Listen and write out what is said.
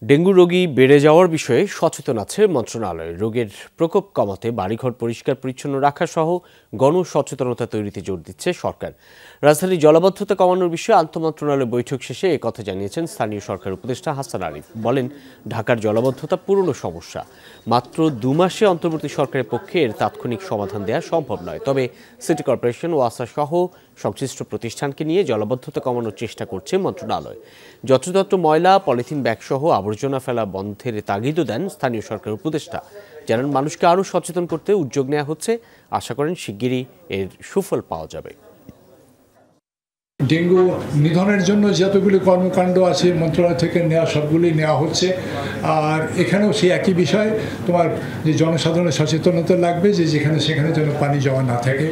Dengue রোগী বেড়ে যাওয়ার বিষয়ে সচেতন আছে মন্ত্রণালয়। রোগের প্রকোপ কমাতে বাড়িঘর পরিষ্কার পরিচ্ছন্ন রাখা সহ গণসচেতনতা তৈরিতে জোর দিচ্ছে সরকার। রাজধানীর জলাবদ্ধতা কমানোর বিষয়ে আন্তঃমন্ত্রণালয় বৈঠক শেষে একথা জানিয়েছেন স্থানীয় সরকার উপদেষ্টা হাসান আরিফ। বলেন, ঢাকার জলাবদ্ধতা পুরনো সমস্যা, মাত্র 2 মাসে অন্তর্বর্তী সরকারের পক্ষে এর তাৎক্ষণিক সমাধান দেওয়া সম্ভব নয়। তবে সিটি কর্পোরেশন, ওয়াসা সহ সংশ্লিষ্ট প্রতিষ্ঠানকে নিয়ে জলাবদ্ধতা কমানোর চেষ্টা করছে মন্ত্রণালয়। যত্রতত্র ময়লা, পলিথিন ব্যাগ সহ আবর্জনা ফেলা বন্ধের তাগিদও দেন স্থানীয় সরকার উপদেষ্টা। জানান, মানুষকে আরও সচেতন করতে উদ্যোগ নেওয়া হচ্ছে। আশা করেন শিগগিরই এর সুফল পাওয়া যাবে। ডেঙ্গু নিধনের জন্য যতগুলি কর্মকাণ্ড আছে মন্ত্রণালয় থেকে নেওয়া সবগুলি নেওয়া হচ্ছে। আর এখানেও সেই একই বিষয়, তোমার যে জনসাধারণের সচেতনতা লাগবে যে যেখানে সেখানে যেন পানি জমা না থাকে।